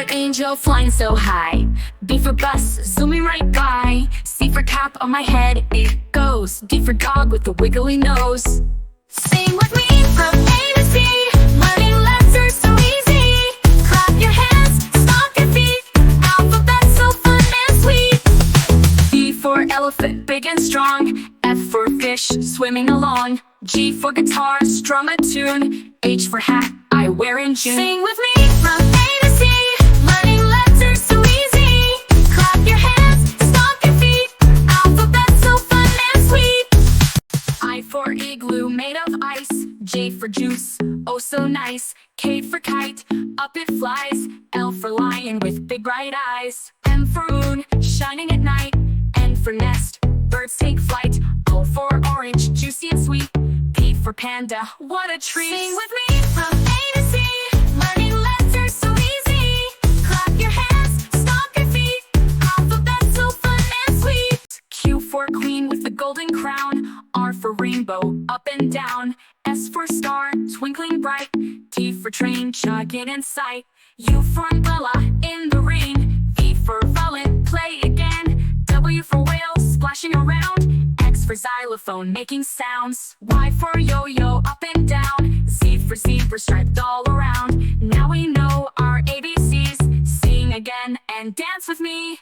for angel flying so high. B for bus zooming right by. C for cap on my head it goes. D for dog with the wiggly nose. Sing with me from A to Z. Learning letters are so easy. Clap your hands, stomp your feet. Alphabet so fun and sweet. E for elephant, big and strong. F for fish, swimming along. G for guitar, strum a tune. H for hat, I wear in June. Sing with me from A to Z. Learning letters are so easy. Clap your hands, stomp your feet. Alphabet so fun and sweet. I for igloo, made of ice. J for juice, oh so nice. K for kite, up it flies. L for lion with big bright eyes. M for moon, shining at night. N for nest, birds take flight. O for orange, juicy and sweet. P for panda, what a treat. Sing with me from A to Z. Learning letters are so easy. Clap your hands, stomp your feet. Alphabet so fun and sweet. Q for queen with the golden crown. R for rainbow, up and down. S for star, twinkling bright. T for train, chugging in sight. U for umbrella, in the rain. V for violin, play again. W for whale, splashing around. X for xylophone, making sounds. Y for yo-yo, up and down. Z for zebra, striped all around. Now we know our ABCs. Sing again and dance with me.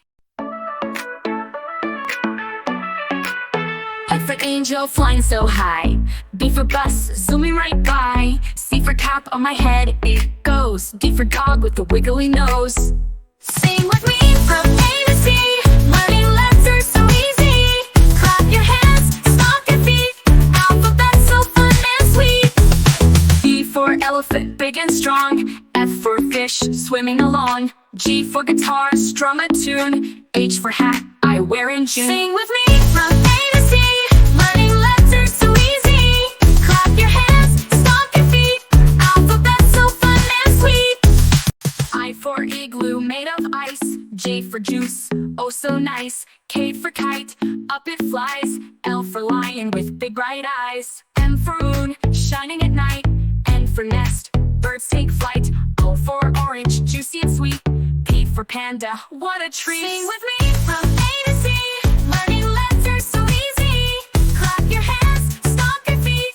F for angel, flying so high. B for bus, zooming right by. C for cap on my head it goes. D for dog with the wiggly nose. Sing with me from A to Z. Learning letters are so easy. Clap your hands, stomp your feet. Alphabet so fun and sweet. E for elephant, big and strong. F for fish, swimming along. G for guitar, strum a tune. H for hat, I wear in June. Sing with me from A to Z. Learning letters are so easy. Clap your hands, stomp your feet. Alphabet so fun and sweet. I for igloo, made of ice. J for juice, oh so nice. K for kite, up it flies. L for lion with big bright eyes. M for moon, shining at night. N for nest, birds take flight. O for orange, juicy and sweet. P for panda, what a treat. Sing with me from A to Z. Learning letters are so easy. Clap your hands, stomp your feet.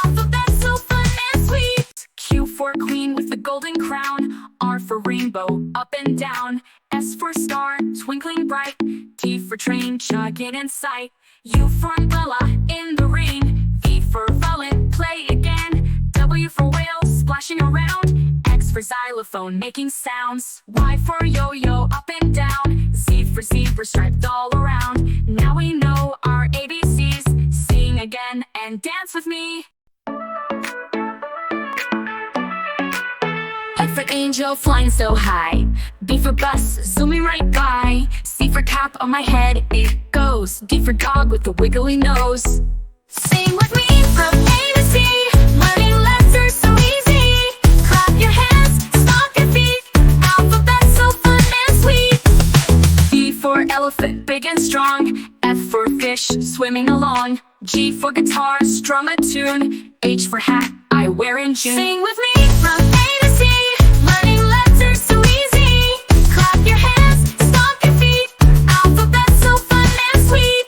Alphabet so fun and sweet. Q for queen with the golden crown. R for rainbow, up and down. S for star, twinkling bright. T for train, chugging in sight. U for umbrella, in the rain. V for violin, play again. W for whale, splashing around. X for xylophone, making sounds. Y for yo-yo, up and down. Z for zebra, striped all around. Now we know our ABCs. Sing again and dance with me. F for angel, flying so high. B for bus, zooming right by. C for cap on my head it goes. D for dog with the wiggly nose. Sing with me from A to Z. Learning letters are so easy. Clap your hands, stomp your feet. Alphabet so fun and sweet. E for elephant, big and strong. F for fish, swimming along. G for guitar, strum a tune. H for hat, I wear in June. Sing with me from A to Z. Learning letters are so easy. Clap your hands, stomp your feet. Alphabet so fun and sweet.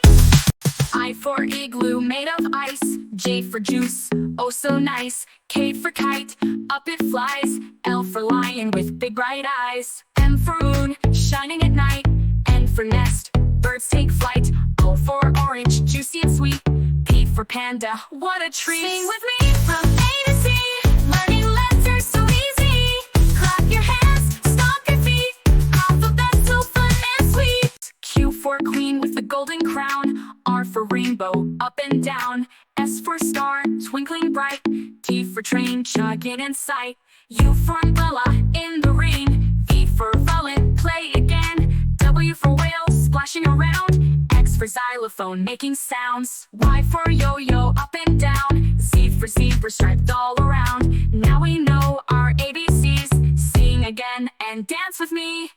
I for igloo, made of ice. J for juice, oh so nice. K for kite, up it flies. L for lion with big bright eyes. M for moon, shining at night. N for nest, birds take flight. O for orange, juicy and sweet. P for panda, what a treat. Sing with me from A to Z. Learning letters are so easy. Clap your hands, stomp your feet. Alphabet so fun and sweet. Q for queen with the golden crown. R for rainbow, up and down. S for star, twinkling bright. T for train, chugging in sight. U for umbrella, in the rain. V for violin, play again. W for whale, splashing around. X for xylophone, making sounds. Y for yo-yo, up and down. Z for zebra, striped all around. Now we know our ABCs. Sing again and dance with me.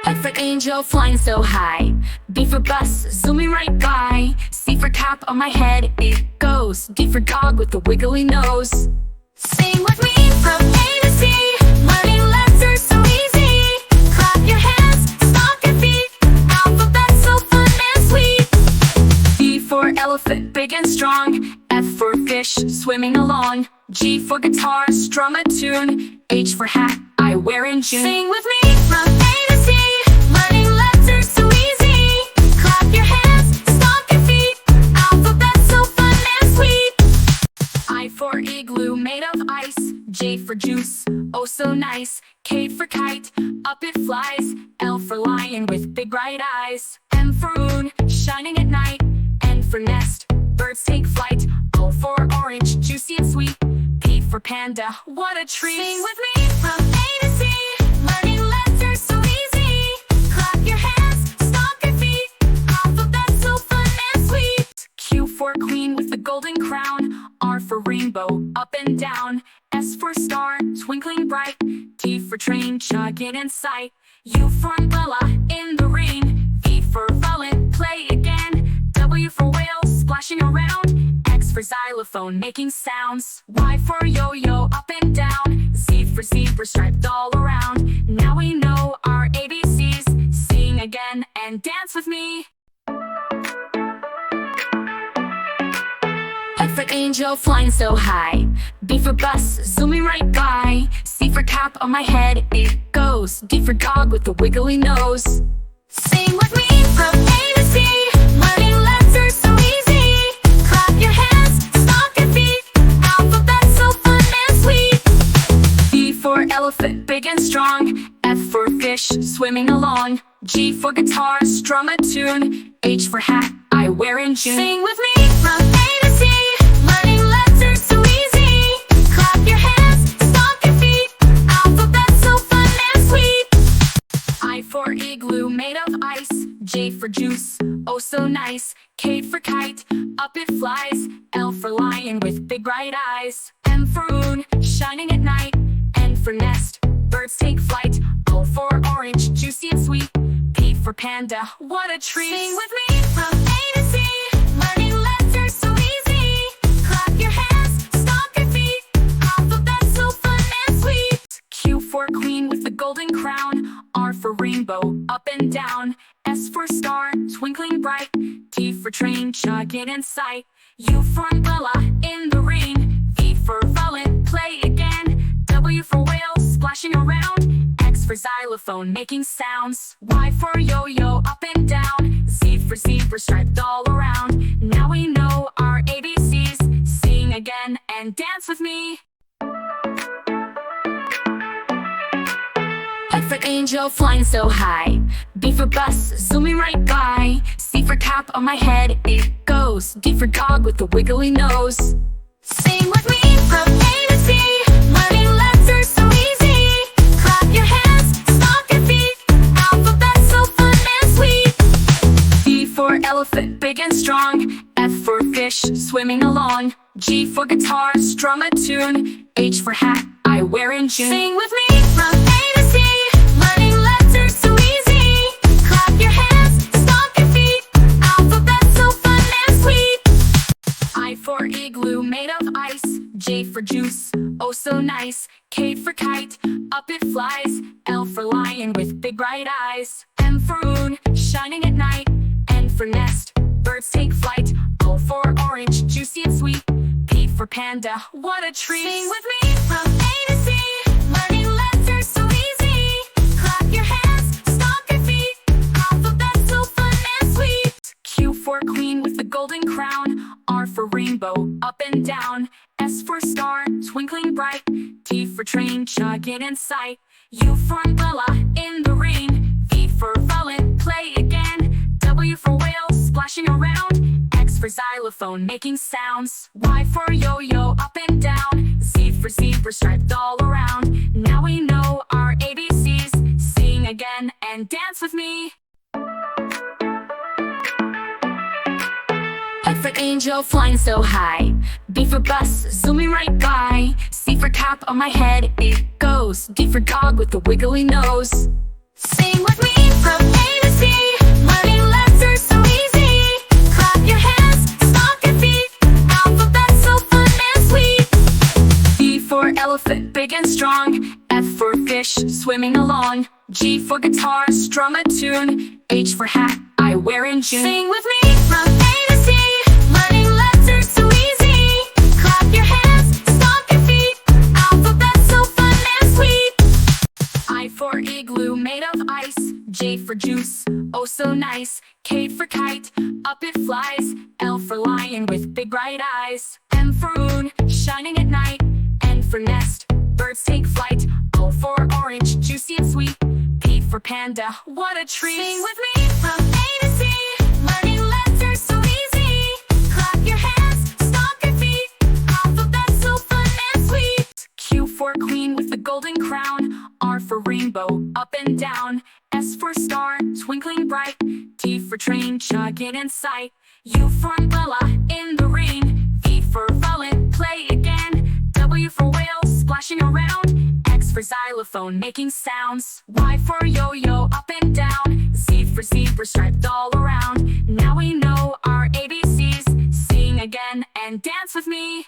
F for angel, flying so high. B for bus, zooming right by. C for cap on my head it goes. D for dog with the wiggly nose. Sing with me from A to Z. Learning letters are so easy. Clap your hands, stomp your feet. Alphabet so fun and sweet. E for elephant, big and strong. F for fish, swimming along. G for guitar, strum a tune. H for hat, I wear in June. Sing with me from A to Z. Learning letters so easy. Clap your hands, stomp your feet. Alphabet so fun and sweet. I for igloo, made of ice. J for juice, oh so nice. K for kite, up it flies. L for lion with big bright eyes. M for moon, shining at night. N for nest, birds take flight. O for orange, juicy and sweet. P for panda, what a treat. Sing with me from A to Z. Learning letters so easy. Clap your hands, stomp your feet. Alphabet so fun and sweet. Q for queen with the golden crown. R for rainbow, up and down. S for star, twinkling bright. T for train, chugging in sight. U for umbrella, in the rain. V for violin, play again. W for whale, splashing around. X for xylophone, making sounds. Y for yo-yo, up and down. Z for zebra, striped all around. Now we know our ABCs. Sing again and dance with me. F for angel, flying so high. B for bus, zooming right by. C for cap, on my head it goes. D for dog with the wiggly nose. Sing with me from A to Z. Learning letters so easy. Clap your hands, stomp your feet. Alphabet so fun and sweet. E for elephant, big and strong. F for fish, swimming along. G for guitar, strum a tune. H for hat, I wear in June. Sing with me from A to Z. Learning letters so easy. Clap your hands, stomp your feet. Alphabet so fun and sweet. I for igloo, made of ice. J for juice, oh so nice. K for kite, up it flies. L for lion with big bright eyes. M for moon, shining at night. N for nest, birds take flight. O for orange, juicy and sweet. P for panda, what a treat. Sing with me from A to Z. Learning letters so easy. Clap your hands, stomp your feet. Alphabet so fun and sweet. Q for queen with the golden crown. R for rainbow, up and down. S for star, twinkling bright. T for train, chugging in sight. U for umbrella, in the rain. V for violin, play again. W for whale, splashing around. X for xylophone, making sounds. Y for yo-yo, up and down. Z for zebra, striped all around. Now we know our ABCs. Sing again and dance with me. F for angel, flying so high. B for bus, zooming right by. C for cap, on my head it goes. D for dog with the wiggly nose. Sing with me from A to Z. Learning letters so easy. Clap your hands, stomp your feet. Alphabet so fun and sweet. E for elephant, big and strong. F for fish, swimming along. G for guitar, strum a tune. H for hat, I wear in June. Sing with me from A to Z. Learning letters so easy. Clap your hands, stomp your feet. Alphabet so fun and sweet. I for igloo, made of ice. J for juice, oh so nice. K for kite, up it flies. L for lion with big bright eyes. M for moon, shining at night. N for nest, birds take flight. O for orange, juicy and sweet. P for panda, what a treat. Sing with me from A to Z. Learning letters so easy. Clap your hands, stomp your feet. Alphabet so fun and sweet. Q for queen with the golden crown. R for rainbow, up and down. S for star, twinkling bright. T for train, chugging in sight. U for umbrella, in the rain. V for violin, play again. W for whale, splashing around. X for xylophone, making sounds. Y for yo-yo, up and down. Z for zebra, striped all around. Now we know our ABCs. Sing again and dance with me. F for angel, flying so high. B for bus, zooming right by. C for cap, on my head it goes. D for dog with the wiggly nose. Sing with me from A to Z. Learning letters so easy. Clap your hands, stomp your feet. Alphabet so fun and sweet. E for elephant, elephant, big and strong. F for fish, swimming along. G for guitar, strum a tune. H for hat, I wear in June. Sing with me from A to Z. Learning letters so easy. Clap your hands, stomp your feet. Alphabet so fun and sweet. I for igloo, made of ice. J for juice, oh so nice. K for kite, up it flies. L for lion with big bright eyes. M for moon, shining at night. N for nest, birds take flight. O for orange, juicy and sweet. P for panda, what a treat. Sing with me from A to Z. Learning letters so easy. Clap your hands, stomp your feet. Alphabet so fun and sweet. Q for queen with the golden crown. R for rainbow, up and down. S for star, twinkling bright. T for train, chugging in sight. U for umbrella, in the rain. V for violin, play again. W for whale, splashing around. X for xylophone, making sounds. Y for yo-yo, up and down. Z for zebra, striped all around. Now we know our ABCs. Sing again and dance with me.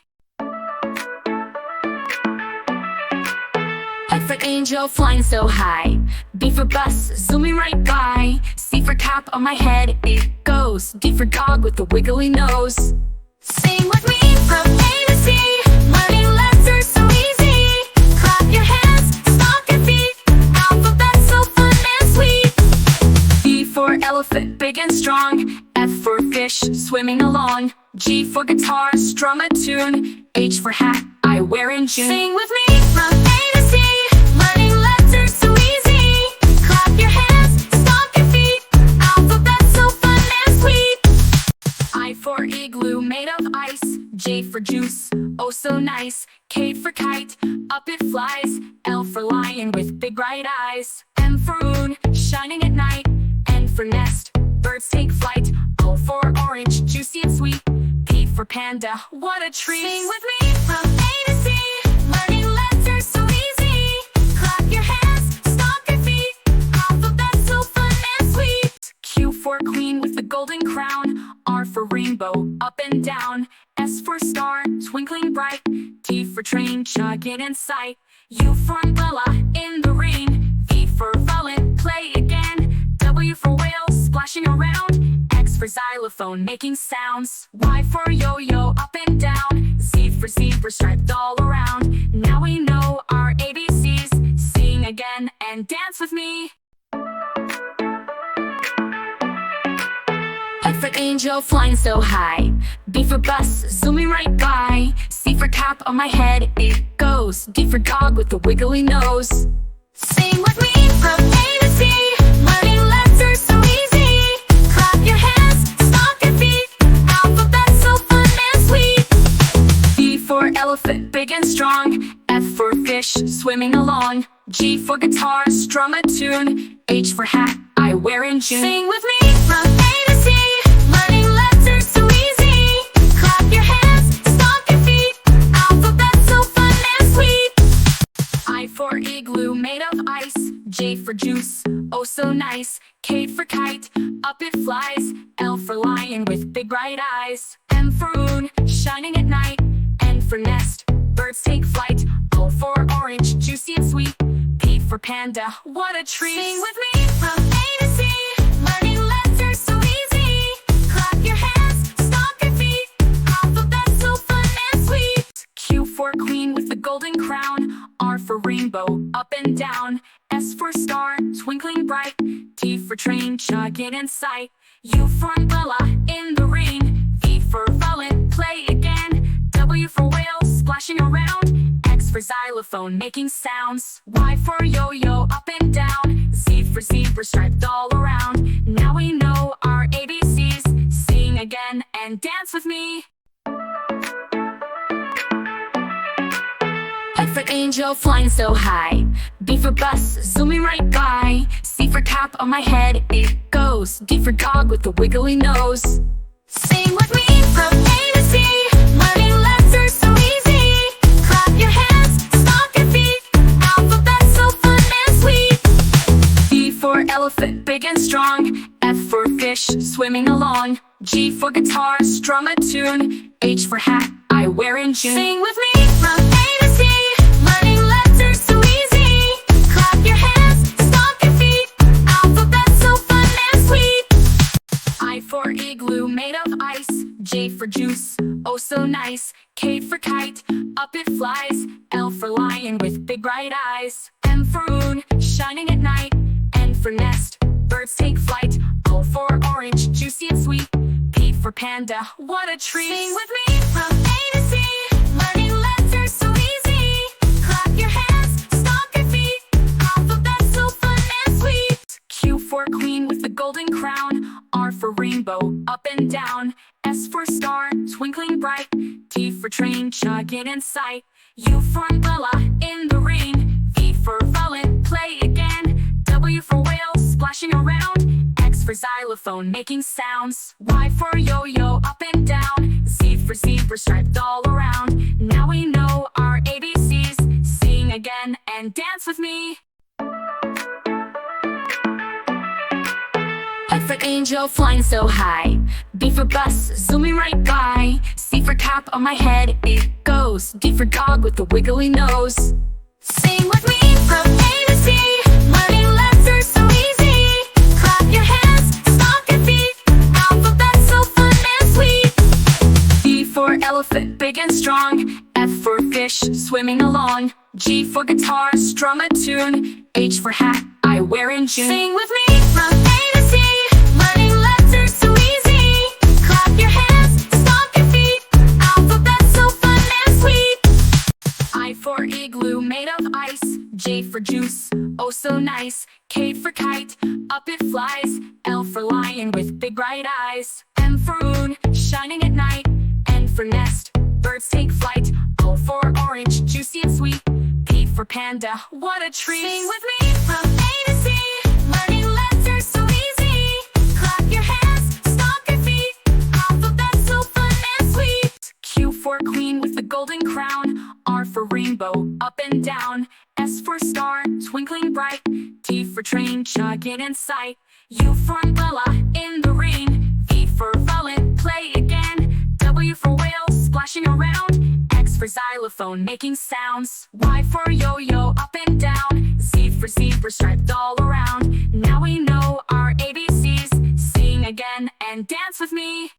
F for angel, flying so high. B for bus, zooming right by. C for cap, on my head it goes. D for dog with the wiggly nose. Sing with me from A to Z. Learning letters so easy. Clap your hands, stomp your feet. Alphabet so fun and sweet. E for elephant, big and strong. F for fish, swimming along. G for guitar, strum a tune. H for hat, I wear in June. Sing with me from A to Z. Learning letters so easy. Clap your hands, stomp your feet. Alphabet so fun and sweet. I for igloo, made of ice. J for juice, oh so nice. K for kite, up it flies. L for lion with big bright eyes. M for moon, shining at night. N for nest, birds take flight. O for orange, juicy and sweet. P for panda, what a treat. Sing with me from A to Z. Learning letters so easy. Clap your hands, stomp your feet. Alphabet so fun and sweet. Q for queen with the golden crown. R for rainbow, up and down. S for star, twinkling bright. T for train, chugging in sight. U for umbrella, in the rain. V for violin, play again. W for whale, splashing around. X for xylophone, making sounds. Y for yo-yo, up and down. Z for zebra, striped all around. Now we know our ABCs. Sing again and dance with me. F for angel, flying so high. B for bus, zooming right by. C for cap, on my head it goes. D for dog with the wiggly nose. Sing with me from A to Z. Learning letters so easy. Clap your hands, stomp your feet. Alphabet so fun and sweet. E for elephant, big and strong. F for fish, swimming along. G for guitar, strum a tune. H for hat, I wear in June. Sing with me from A to Z. Learning letters so easy. Clap your hands, stomp your feet. Alphabet so fun and sweet. I for igloo, made of ice. J for juice, oh so nice. K for kite, up it flies. L for lion with big bright eyes. M for moon, shining at night. N for nest, birds take flight. O for orange, juicy and sweet. P for panda, what a treat. Sing with me from A to Z. Learning letters so easy. Clap your hands, stomp your feet. Alphabet so fun and sweet. Q for queen with the golden crown. R for rainbow, up and down. S for star, twinkling bright. T for train, chugging in sight. U for umbrella, in the rain. V for violin, play again. W for whale, splashing around. X for xylophone, making sounds. Y for yo-yo, up and down. Z for zebra, striped all around. Now we know our ABCs. Sing again and dance with me. F for angel, flying so high. B for bus, zooming right by. C for cap, on my head it goes. D for dog with the wiggly nose. Sing with me from A to Z. Learning letters so easy. Clap your hands, stomp your feet. Alphabet so fun and sweet. E for elephant, big and strong. F for fish, swimming along. G for guitar, strum a tune. H for hat, I wear in June. Sing with me from A to Z. Learning J for juice, oh so nice. K for kite, up it flies. L for lion with big bright eyes. M for moon, shining at night. N for nest, birds take flight. O for orange, juicy and sweet. P for panda, what a treat. Sing with me from A to Z. Learning letters so easy. Clap your hands, stomp your feet. Alphabet so fun and sweet. Q for queen with the golden crown. R for rainbow, up and down. S for star, twinkling bright. T for train, chugging in sight. U for umbrella, in the rain. V for violin, play again. W for whale, splashing around. X for xylophone, making sounds. Y for yo-yo, up and down. Z for zebra, striped all around. Now we know our ABCs. Sing again and dance with me. A for angel, flying so high. B for bus, zooming right by. C for cap, on my head it goes. D for dog with the wiggly nose. Sing with me from A to Z. Learning letters so easy. Clap your hands, stomp your feet. Alphabet so fun and sweet. E for elephant, big and strong. F for fish, swimming along. G for guitar, strum a tune. H for hat, I wear in June. Sing with me from A to Z. Learning letters so easy. Clap your hands, stomp your feet. Alphabet so fun and sweet. I for igloo, made of ice. J for juice, oh so nice. K for kite, up it flies. L for lion with big bright eyes. M for moon, shining at night. N for nest, birds take flight. O for orange, juicy and sweet. P for panda, what a treat. Sing with me from A to Z. Learning letters so easy. Clap your hands, stomp your feet. Alphabet so fun and sweet. Q for queen with the golden crown. R for rainbow, up and down. S for star, twinkling bright. T for train, chugging in sight. U for umbrella, in the rain. V for violin, play again. W for whale, splashing around. X for xylophone, making sounds. Y for yo-yo, up and down. Z for zebra, striped all around. Now we know our ABCs. Sing again and dance with me.